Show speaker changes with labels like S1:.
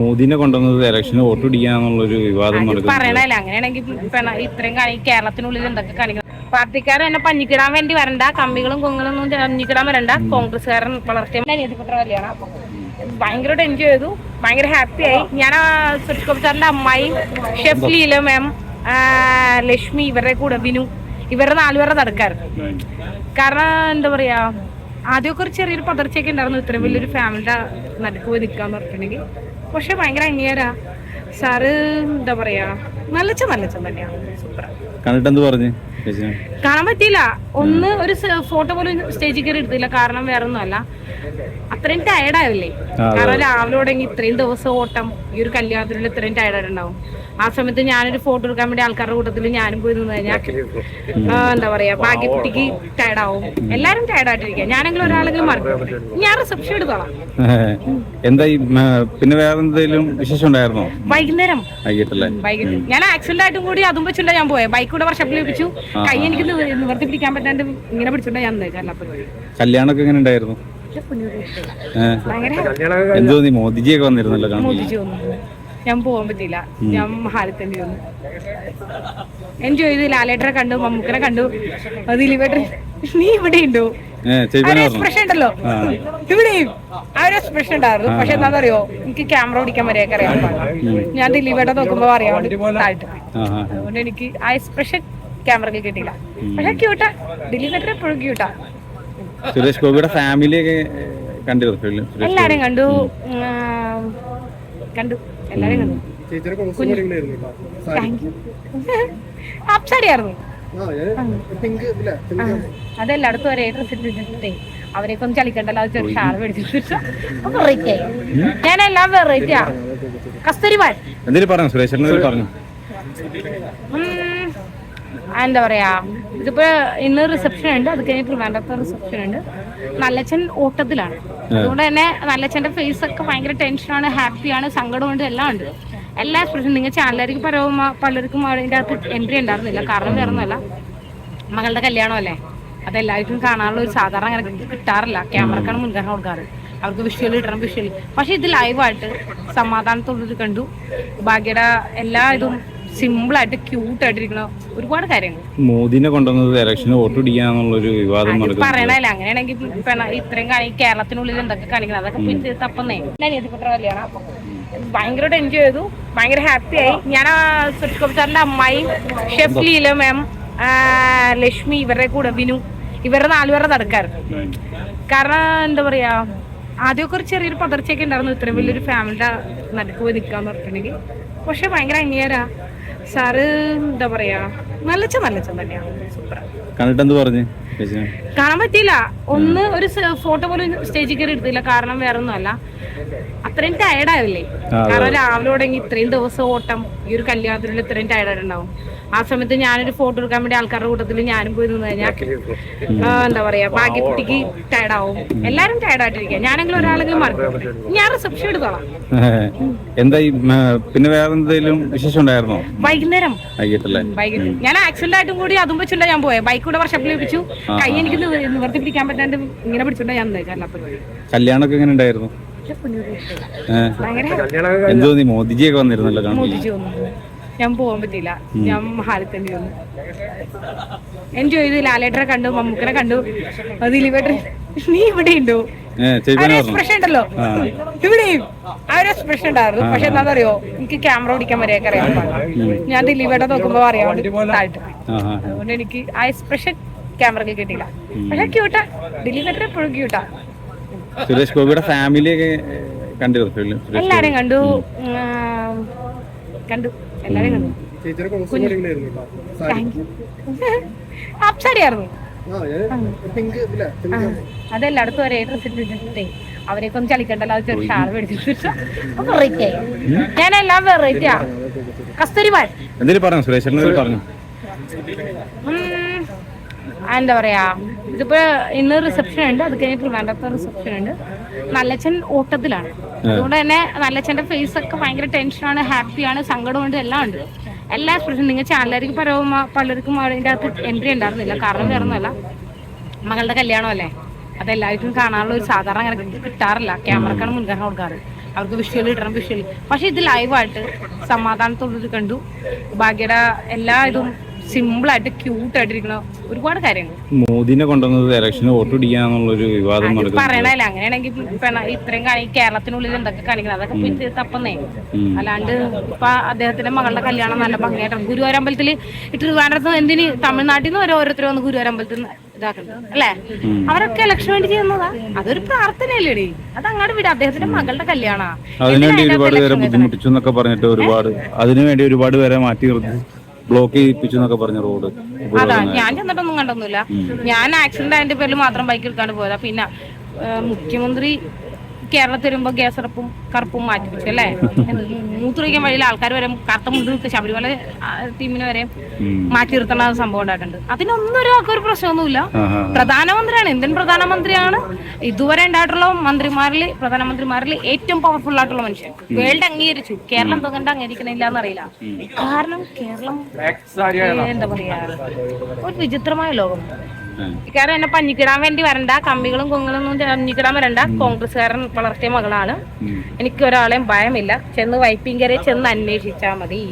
S1: മോദിനെ കൊണ്ടുവന്നത് ഇലക്ഷന് വോട്ട് പിടിക്കാന്നുള്ളൊരു വിവാദം
S2: പറയണല്ലേ. അങ്ങനെയാണെങ്കിൽ ഇത്രയും കേരളത്തിനുള്ളിൽ എന്തൊക്കെ കാണിക്കണം. പാർട്ടിക്കാർ എന്നെ പഞ്ഞിക്കിടാൻ വേണ്ടി വരണ്ട, കമ്പികളും കൊങ്ങളൊന്നും പഞ്ഞിക്കിടാൻ വരണ്ട. കോൺഗ്രസ്സുകാരൻ വളർത്തിയ അനിയത്തിപ്പെട്ട കല്യാണം ഭയങ്കരമായിട്ട് എൻജോയ് ചെയ്തു, ഭയങ്കര ഹാപ്പി ആയി. ഞാൻ സുരേഷ് ഗോപി സാറിന്റെ അമ്മായി, ഷെഫ് ലീല മാം, ലക്ഷ്മി, ഇവരുടെ കൂടെ വിനു, ഇവരുടെ 4 പേരുടെ നടക്കായിരുന്നു. കാരണം എന്താ പറയാ, ആദ്യമൊക്കെ ഒരു ചെറിയൊരു പതർച്ചയൊക്കെ ഉണ്ടായിരുന്നു ഇത്രയും വലിയൊരു ഫാമിലിയുടെ നടുക്ക് പോയി നിൽക്കാന്ന് പറഞ്ഞിട്ടുണ്ടെങ്കിൽ. പക്ഷെ ഭയങ്കര അംഗീകാരാ സാറ്. എന്താ പറയാ, നല്ല തന്നെയാണ്. സൂപ്പർ.
S1: കണ്ടിട്ട് എന്ത് പറഞ്ഞു?
S2: കാണാൻ പറ്റിയില്ല. ഒരു ഫോട്ടോ പോലും സ്റ്റേജിൽ കയറി എടുത്തില്ല. കാരണം വേറെ ഒന്നും അല്ല, അത്രയും ടയർഡാവില്ലേ. കാരണം രാവിലെ തുടങ്ങി ഇത്രയും ദിവസം ഓട്ടം, ഈ ഒരു കല്യാണത്തിൽ ഇത്രയും ടയർഡായിട്ടുണ്ടാവും. ആ സമയത്ത് ഞാനൊരു ഫോട്ടോ എടുക്കാൻ വേണ്ടി ആൾക്കാരുടെ കൂട്ടത്തിൽ ഞാനും പോയി നിന്ന് കഴിഞ്ഞാൽ എന്താ പറയാ, ഭാഗ്യക്കുട്ടിക്ക് ടയർഡാവും. എല്ലാരും ടയർഡായിട്ടിരിക്കുക. ഞാനെങ്കിലും ഒരാളെങ്കിലും മറക്കും. ഞാൻ റിസപ്ഷൻ എടുത്തോളാം.
S1: എന്തായി പിന്നെ വേറെ എന്തെങ്കിലും വിശേഷം ഉണ്ടായിരുന്നോ?
S2: വൈകുന്നേരം
S1: വൈകിട്ട്
S2: ഞാൻ ആക്സിഡന്റ് ആയിട്ടും കൂടി അതും വെച്ചിട്ടാ ഞാൻ പോയത്. ബൈക്ക് കൂടെ വർഷപ്പിൽ വെപ്പിച്ചു. കൈ എനിക്ക് നിവർത്തി പിടിക്കാൻ പറ്റാണ്ട് ഇങ്ങനെ പിടിച്ചോണ്ടാ ഞാൻ
S1: കല്യാണമൊക്കെ എങ്ങനെ ഉണ്ടായിരുന്നു? മോദിജിയൊക്കെ വന്നിരുന്നല്ലോ.
S2: മോദിജി വന്നു, ഞാൻ പോകാൻ പറ്റിയില്ല. ഞാൻ ഹാളിൽ തന്നെ വന്നു എൻജോയ് ചെയ്ത്. ലാലേട്ടനെ കണ്ടു, മമ്മൂക്കനെ കണ്ടു, ദിലീപേട്ടൻ. നീ ഇവിടെ ഉണ്ടോ? എക്സ്പ്രഷൻ ഉണ്ടല്ലോ ഇവിടെയും. ആ ഒരു എക്സ്പ്രഷൻ ഉണ്ടായിരുന്നു. പക്ഷെ എന്താ അറിയോ, എനിക്ക് ക്യാമറ ഓടിക്കാൻ വരെയൊക്കെ അറിയാൻ പാടില്ല. ഞാൻ ദിലീപേട്ടൻ നോക്കുമ്പോ അറിയാൻ വേണ്ടി താഴ്ത്തു. അതുകൊണ്ട് എനിക്ക് ആ എക്സ്പ്രഷൻ ക്യാമറയിൽ കിട്ടിയില്ല. പക്ഷെ ക്യൂട്ടാ, ദിലീപേട്ടൻ എപ്പോഴും ക്യൂട്ടാ.
S1: സുരേഷ് ഗോപിയുടെ ഫാമിലിയൊക്കെ കണ്ടിരുന്നു?
S2: എല്ലാരും കണ്ടു. എല്ലാരും കണ്ടു. അപ്സാരിയായിരുന്നു. അതെല്ലായിടത്തും ഒരേ ഡ്രസ് ഇട്ടിട്ടേ അവരെയൊക്കെ ഒന്ന് ചളിക്കണ്ടല്ലോ. അത് ചെറിയ ഷാൾ മേടിച്ചിട്ട് വെറൈറ്റി ആയി. ഞാനെല്ലാം വെറൈറ്റിയാ. കസ്തൂരിമാൻ
S1: പറഞ്ഞു.
S2: എന്താ പറയാ, ഇതിപ്പോ ഇന്ന് റിസപ്ഷൻ ഉണ്ട്, അത് കഴിഞ്ഞ് ട്രിവാൻഡ്രത്തെ റിസപ്ഷൻ ഉണ്ട്. നല്ലച്ഛൻ ഓട്ടത്തിലാണ്. അതുകൊണ്ട് തന്നെ നല്ലച്ഛന്റെ ഫേസ് ഒക്കെ ഭയങ്കര ടെൻഷനാണ്, ഹാപ്പിയാണ്, സങ്കടമുണ്ട്, എല്ലാം ഉണ്ട്. എല്ലാ എക്സ്പ്രഷനും. നിങ്ങൾ ചാനലുകാർക്ക് പലർക്കും അതിൻ്റെ അകത്ത് എൻട്രി ഉണ്ടായിരുന്നില്ല. കാരണം വേറെ ഒന്നുമല്ല, മകളുടെ കല്യാണം അല്ലേ, അതെല്ലാവർക്കും കാണാനുള്ള ഒരു സാധാരണ അങ്ങനെ കിട്ടാറില്ല. ക്യാമറക്കാണ് മുൻഗണന കൊടുക്കാറ്. അവർക്ക് വിഷ്വൽ ഇടണം, വിഷ്വൽ. പക്ഷെ ഇത് ലൈവായിട്ട് സമാധാനത്തോടൊരു കണ്ടു. ഭാഗ്യയുടെ എല്ലാ ഇതും സിമ്പിളായിട്ട് ക്യൂട്ടായിട്ടിരിക്കണ ഒരുപാട് കാര്യങ്ങൾ.
S1: മോദിനെ കൊണ്ടുവന്നത് ഇലക്ഷന് വോട്ട് പിടിക്കാന്നുള്ളൊരു വിവാദം
S2: പറയണല്ലേ. അങ്ങനെയാണെങ്കിൽ ഇത്രയും കേരളത്തിനുള്ളിൽ എന്തൊക്കെ കാണിക്കണം, അതൊക്കെ പിന്നെ തപ്പന്നേ. അനിയത്തിപ്പെട്ട കല്യാണം ഭയങ്കരമായിട്ട് എൻജോയ് ചെയ്തു, ഭയങ്കര ഹാപ്പി ആയി. ഞാൻ സുരേഷ് ഗോപി സാറിന്റെ അമ്മായി, ഷെഫ് ലീല മാം, ലക്ഷ്മി, ഇവരുടെ കൂടെ വിനു, ഇവരുടെ 4 പേരുടെ നടക്കായിരുന്നു. കാരണം എന്താ പറയാ, ആദ്യമൊക്കെ ഒരു ചെറിയൊരു പതർച്ചയൊക്കെ ഉണ്ടായിരുന്നു ഇത്രയും വലിയൊരു ഫാമിലിയുടെ നടുക്ക് പോയി നിൽക്കാന്ന് പറഞ്ഞിട്ടുണ്ടെങ്കിൽ. പക്ഷെ ഭയങ്കര അംഗീകാരാ സാറ്. എന്താ പറയാ, നല്ല തന്നെയാണ്. സൂപ്പർ.
S1: കണ്ടിട്ട് എന്ത് പറഞ്ഞു?
S2: കാണാൻ പറ്റിയില്ല. ഒരു ഫോട്ടോ പോലും സ്റ്റേജിൽ കയറി എടുത്തില്ല. കാരണം വേറെ ഒന്നും അല്ല, അത്രയും ടയർഡാവില്ലേ. കാരണം രാവിലെ തുടങ്ങി ഇത്രയും ദിവസം ഓട്ടം, ഈ ഒരു കല്യാണത്തിൽ ഇത്രയും ടയർഡായിട്ടുണ്ടാവും. ആ സമയത്ത് ഞാനൊരു ഫോട്ടോ എടുക്കാൻ വേണ്ടി ആൾക്കാരുടെ കൂട്ടത്തിൽ ഞാനും പോയി നിന്ന് കഴിഞ്ഞാൽ എന്താ പറയാ, ഭാഗ്യക്കുട്ടിക്ക് ടയർഡാവും. എല്ലാരും ടയർഡായിട്ടിരിക്കുക. ഞാനെങ്കിലും ഒരാളെങ്കിലും മറക്കും. ഞാൻ റിസപ്ഷൻ എടുത്തോളാം.
S1: എന്തായി പിന്നെ വേറെ എന്തെങ്കിലും വിശേഷം ഉണ്ടായിരുന്നോ?
S2: വൈകുന്നേരം ഞാൻ ആക്സിഡന്റ് ആയിട്ടും കൂടി അതും വെച്ചിട്ടാ ഞാൻ പോയത്. ബൈക്ക് കൂടെ വർഷപ്പിൽ വെപ്പിച്ചു. കൈ എനിക്ക് നിവർത്തി പിടിക്കാൻ പറ്റാണ്ട് ഇങ്ങനെ പിടിച്ചോണ്ടാ ഞാൻ
S1: കല്യാണമൊക്കെ എങ്ങനെ ഉണ്ടായിരുന്നു? മോദിജിയൊക്കെ വന്നിരുന്നല്ലോ.
S2: മോദിജി വന്നു, ഞാൻ പോകാൻ പറ്റിയില്ല. ഞാൻ ഹാളിൽ തന്നെ വന്നു എൻജോയ് ചെയ്ത്. ലാലേട്ടനെ കണ്ടു, മമ്മൂക്കനെ കണ്ടു, ദിലീപേട്ടൻ. നീ ഇവിടെ ഉണ്ടോ? എക്സ്പ്രഷൻ ഉണ്ടല്ലോ ഇവിടെയും. ആ ഒരു എക്സ്പ്രഷൻ ഉണ്ടായിരുന്നു. പക്ഷെ എന്താണെന്ന് അറിയോ, എനിക്ക് ക്യാമറ ഓടിക്കാൻ വരെയൊക്കെ അറിയാൻ പാടില്ല. ഞാൻ ദിലീപേട്ടൻ നോക്കുമ്പോ അറിയാൻ വേണ്ടി താഴ്ത്തു. അതുകൊണ്ട് എനിക്ക് ആ എക്സ്പ്രഷൻ ക്യാമറയിൽ കിട്ടിയില്ല. പക്ഷെ ക്യൂട്ടാ, ദിലീപേട്ടൻ എപ്പോഴും ക്യൂട്ടാ.
S1: സുരേഷ് ഗോപിയുടെ ഫാമിലിയൊക്കെ കണ്ടിരുന്നു?
S2: എല്ലാരും കണ്ടു. എല്ലാരും കണ്ടു. അപ്സാരിയായിരുന്നു. അതെല്ലായിടത്തും ഒരേ ഡ്രസ് ഇട്ടിട്ടേ അവരെയൊക്കെ ഒന്ന് ചളിക്കണ്ടല്ലോ. അത് ചെറിയ ഷാൾ മേടിച്ചിട്ട് വെറൈറ്റി ആയി. ഞാനെല്ലാം വെറൈറ്റിയാ. കസ്തൂരിമാൻ
S1: പറഞ്ഞു.
S2: എന്താ പറയാ, ഇതിപ്പോ ഇന്ന് റിസപ്ഷൻ ഉണ്ട്, അത് കഴിഞ്ഞ് ട്രിവാൻഡ്രത്തെ റിസപ്ഷൻ ഉണ്ട്. നല്ലച്ഛൻ ഓട്ടത്തിലാണ്. അതുകൊണ്ട് തന്നെ നല്ലച്ഛന്റെ ഫേസ് ഒക്കെ ഭയങ്കര ടെൻഷനാണ്, ഹാപ്പിയാണ്, സങ്കടമുണ്ട്, എല്ലാം ഉണ്ട്. എല്ലാ എക്സ്പ്രഷനും. നിങ്ങൾ ചാനലുകാർക്ക് പലർക്കും അതിൻ്റെ അകത്ത് എൻട്രി ഉണ്ടായിരുന്നില്ല. കാരണം വേറെ ഒന്നുമല്ല, മകളുടെ കല്യാണം അല്ലേ, അതെല്ലാവർക്കും കാണാനുള്ള ഒരു സാധാരണ അങ്ങനെ കിട്ടാറില്ല. ക്യാമറക്കാണ് മുൻഗണന കൊടുക്കാറ്. അവർക്ക് വിഷ്വൽ ഇടണം വിഷ്വൽ. പക്ഷെ ഇത് ലൈവായിട്ട് സമാധാനത്തോട് കണ്ടു. ഭാഗ്യയുടെ എല്ലാ ഇതും സിമ്പിളായിട്ട് ക്യൂട്ടായിട്ടിരിക്കണ ഒരുപാട് കാര്യങ്ങൾ.
S1: മോദിനെ കൊണ്ടുവന്നത് ഇലക്ഷന് വോട്ട് പിടിക്കാന്നുള്ളൊരു വിവാദം
S2: പറയണല്ലേ. അങ്ങനെയാണെങ്കിൽ ഇത്രയും കേരളത്തിനുള്ളിൽ എന്തൊക്കെ കാണിക്കണം അതൊക്കെ പോയി തപ്പന്നേ. അല്ലാണ്ട് ഇപ്പൊ അദ്ദേഹത്തിന്റെ മകളുടെ കല്യാണം നല്ല ഭംഗിയായിട്ടാണ് ഗുരുവായൂരമ്പലത്തിൽ ട്രിവാൻഡ്രത്ത് എന്തിന് തമിഴ്നാട്ടിൽ നിന്ന് ഓരോരുത്തർ വന്ന് ഗുരുവായൂരമ്പലത്തിൽ ഇതാക്കുന്നത് അല്ലേ. അവരൊക്കെ ഇലക്ഷൻ വേണ്ടി ചെയ്യുന്നതാ. അതൊരു പ്രാർത്ഥനയല്ലേ. അത് അങ്ങോട്ട് വിടുക. അദ്ദേഹത്തിന്റെ മകളുടെ കല്യാണമാണ്.
S1: അതിനുവേണ്ടി ഒരുപാട് പേരെ ബുദ്ധിമുട്ടിച്ചു എന്നൊക്കെ പറഞ്ഞിട്ട് അതിനുവേണ്ടി ഒരുപാട് പേരെ മാറ്റി നിർത്തി ബ്ലോക്ക് ചെയ്യിപ്പിച്ചു എന്നൊക്കെ പറഞ്ഞ റോഡ്.
S2: അതാ ഞാൻ ചെന്നിട്ടൊന്നും കണ്ടൊന്നുമില്ല. ഞാൻ ആക്സിഡന്റ് ആയതിന്റെ പേരിൽ മാത്രം ബൈക്ക് എടുക്കാണ്ട് പോയതാ. പിന്നെ മുഖ്യമന്ത്രി കേരളത്തിൽ വരുമ്പോ ഗ്യാസടപ്പും കറുപ്പും മാറ്റിപ്പിച്ചു അല്ലേ. മൂത്രമൊഴിക്കാൻ വഴിയിൽ ആൾക്കാർ വരെ കറുത്ത മുണ്ട് ശബരിമല ടീമിന് വരെ മാറ്റി നിർത്തണ സംഭവം ഉണ്ടായിട്ടുണ്ട്. അതിനൊന്നും ഒരു പ്രശ്നമൊന്നുമില്ല. പ്രധാനമന്ത്രിയാണ്, ഇന്ത്യൻ പ്രധാനമന്ത്രിയാണ് ഇതുവരെ ഉണ്ടായിട്ടുള്ള പ്രധാനമന്ത്രിമാരിൽ ഏറ്റവും പവർഫുൾ ആയിട്ടുള്ള മനുഷ്യൻ. വേൾഡ് അംഗീകരിച്ചു. കേരളം എന്തുകൊണ്ട് അംഗീകരിക്കണില്ല എന്നറിയില്ല. കാരണം കേരളം എന്താ പറയാ ഒരു വിചിത്രമായ ലോകം. കാരണം എന്നെ പഞ്ഞിക്കിടാൻ വേണ്ടി വരണ്ട, കമ്മികളും കുങ്ങളൊന്നും പഞ്ഞിക്കിടാൻ വരണ്ട. കോൺഗ്രസ്സുകാരൻ വളർത്തിയ മകളാണ്. എനിക്ക് ഒരാളെയും ഭയമില്ല. ചെന്ന് വൈപ്പിങ്കരെ ചെന്ന് അന്വേഷിച്ചാൽ മതി.